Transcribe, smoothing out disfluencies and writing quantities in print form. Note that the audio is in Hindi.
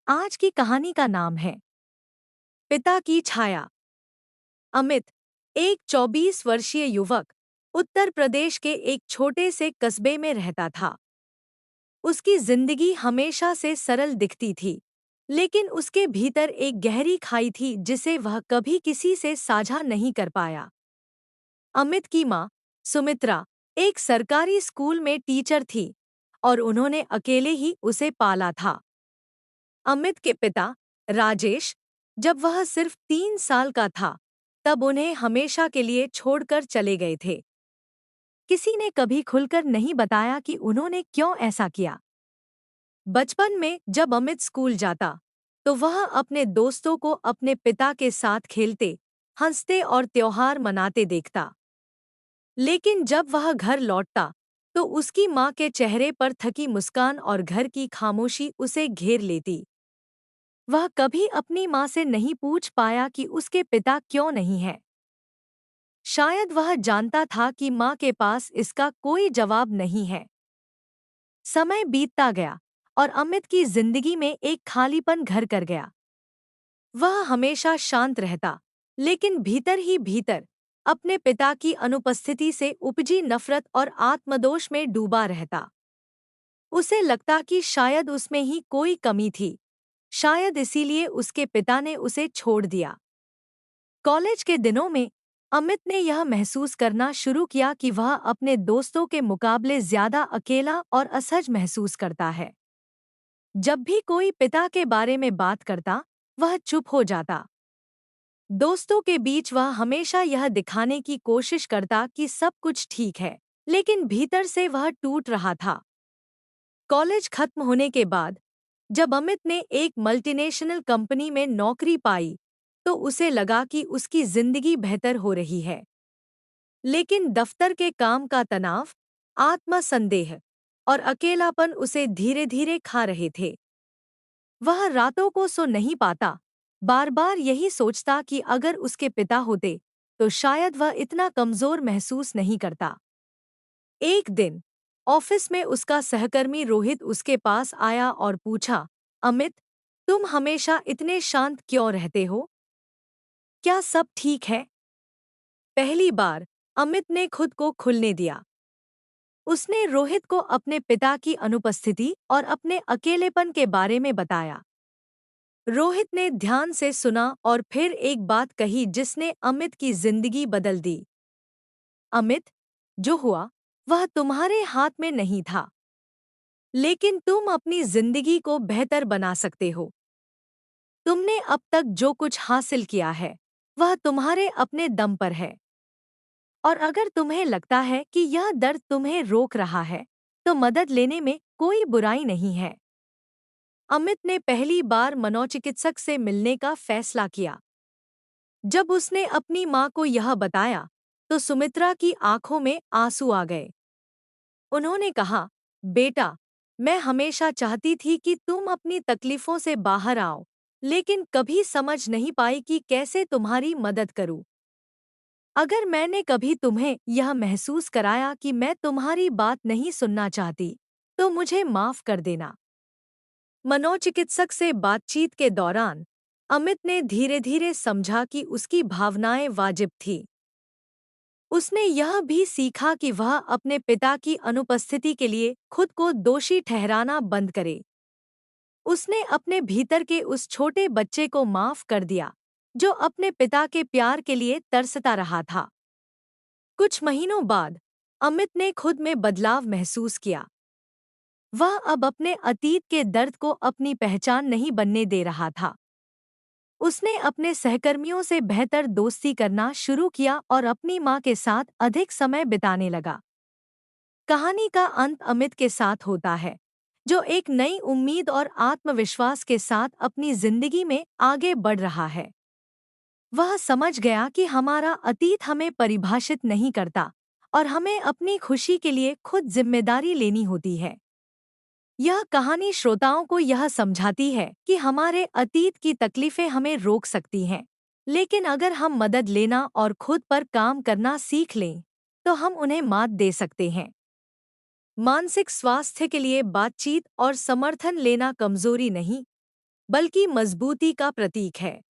आज की कहानी का नाम है पिता की छाया। अमित, एक 24 वर्षीय युवक, उत्तर प्रदेश के एक छोटे से कस्बे में रहता था। उसकी जिंदगी हमेशा से सरल दिखती थी, लेकिन उसके भीतर एक गहरी खाई थी जिसे वह कभी किसी से साझा नहीं कर पाया। अमित की माँ, सुमित्रा, एक सरकारी स्कूल में टीचर थी और उन्होंने अकेले ही उसे पाला था। अमित के पिता, राजेश, जब वह सिर्फ 3 साल का था, तब उन्हें हमेशा के लिए छोड़कर चले गए थे। किसी ने कभी खुलकर नहीं बताया कि उन्होंने क्यों ऐसा किया। बचपन में जब अमित स्कूल जाता, तो वह अपने दोस्तों को अपने पिता के साथ खेलते, हंसते और त्योहार मनाते देखता। लेकिन जब वह घर लौटता, तो उसकी माँ के चेहरे पर थकी मुस्कान और घर की खामोशी उसे घेर लेती। वह कभी अपनी माँ से नहीं पूछ पाया कि उसके पिता क्यों नहीं हैं। शायद वह जानता था कि माँ के पास इसका कोई जवाब नहीं है। समय बीतता गया और अमित की जिंदगी में एक खालीपन घर कर गया। वह हमेशा शांत रहता, लेकिन भीतर ही भीतर अपने पिता की अनुपस्थिति से उपजी नफरत और आत्मदोष में डूबा रहता। उसे लगता कि शायद उसमें ही कोई कमी थी, शायद इसीलिए उसके पिता ने उसे छोड़ दिया। कॉलेज के दिनों में अमित ने यह महसूस करना शुरू किया कि वह अपने दोस्तों के मुकाबले ज्यादा अकेला और असहज महसूस करता है। जब भी कोई पिता के बारे में बात करता, वह चुप हो जाता। दोस्तों के बीच वह हमेशा यह दिखाने की कोशिश करता कि सब कुछ ठीक है, लेकिन भीतर से वह टूट रहा था। कॉलेज खत्म होने के बाद जब अमित ने एक मल्टीनेशनल कंपनी में नौकरी पाई, तो उसे लगा कि उसकी जिंदगी बेहतर हो रही है। लेकिन दफ्तर के काम का तनाव, आत्मसंदेह और अकेलापन उसे धीरे धीरे खा रहे थे। वह रातों को सो नहीं पाता, बार बार यही सोचता कि अगर उसके पिता होते, तो शायद वह इतना कमजोर महसूस नहीं करता। एक दिन ऑफिस में उसका सहकर्मी रोहित उसके पास आया और पूछा, अमित, तुम हमेशा इतने शांत क्यों रहते हो? क्या सब ठीक है? पहली बार अमित ने खुद को खुलने दिया। उसने रोहित को अपने पिता की अनुपस्थिति और अपने अकेलेपन के बारे में बताया। रोहित ने ध्यान से सुना और फिर एक बात कही जिसने अमित की जिंदगी बदल दी। अमित, जो हुआ वह तुम्हारे हाथ में नहीं था, लेकिन तुम अपनी जिंदगी को बेहतर बना सकते हो। तुमने अब तक जो कुछ हासिल किया है, वह तुम्हारे अपने दम पर है। और अगर तुम्हें लगता है कि यह दर्द तुम्हें रोक रहा है, तो मदद लेने में कोई बुराई नहीं है। अमित ने पहली बार मनोचिकित्सक से मिलने का फैसला किया। जब उसने अपनी माँ को यह बताया, तो सुमित्रा की आंखों में आंसू आ गए। उन्होंने कहा, बेटा, मैं हमेशा चाहती थी कि तुम अपनी तकलीफों से बाहर आओ, लेकिन कभी समझ नहीं पाई कि कैसे तुम्हारी मदद करूं। अगर मैंने कभी तुम्हें यह महसूस कराया कि मैं तुम्हारी बात नहीं सुनना चाहती, तो मुझे माफ कर देना। मनोचिकित्सक से बातचीत के दौरान अमित ने धीरे धीरे समझा कि उसकी भावनाएं वाजिब थीं। उसने यह भी सीखा कि वह अपने पिता की अनुपस्थिति के लिए खुद को दोषी ठहराना बंद करे। उसने अपने भीतर के उस छोटे बच्चे को माफ कर दिया, जो अपने पिता के प्यार के लिए तरसता रहा था। कुछ महीनों बाद अमित ने खुद में बदलाव महसूस किया। वह अब अपने अतीत के दर्द को अपनी पहचान नहीं बनने दे रहा था। उसने अपने सहकर्मियों से बेहतर दोस्ती करना शुरू किया और अपनी माँ के साथ अधिक समय बिताने लगा। कहानी का अंत अमित के साथ होता है, जो एक नई उम्मीद और आत्मविश्वास के साथ अपनी जिंदगी में आगे बढ़ रहा है। वह समझ गया कि हमारा अतीत हमें परिभाषित नहीं करता और हमें अपनी खुशी के लिए खुद जिम्मेदारी लेनी होती है। यह कहानी श्रोताओं को यह समझाती है कि हमारे अतीत की तकलीफें हमें रोक सकती हैं, लेकिन अगर हम मदद लेना और खुद पर काम करना सीख लें, तो हम उन्हें मात दे सकते हैं। मानसिक स्वास्थ्य के लिए बातचीत और समर्थन लेना कमजोरी नहीं, बल्कि मजबूती का प्रतीक है।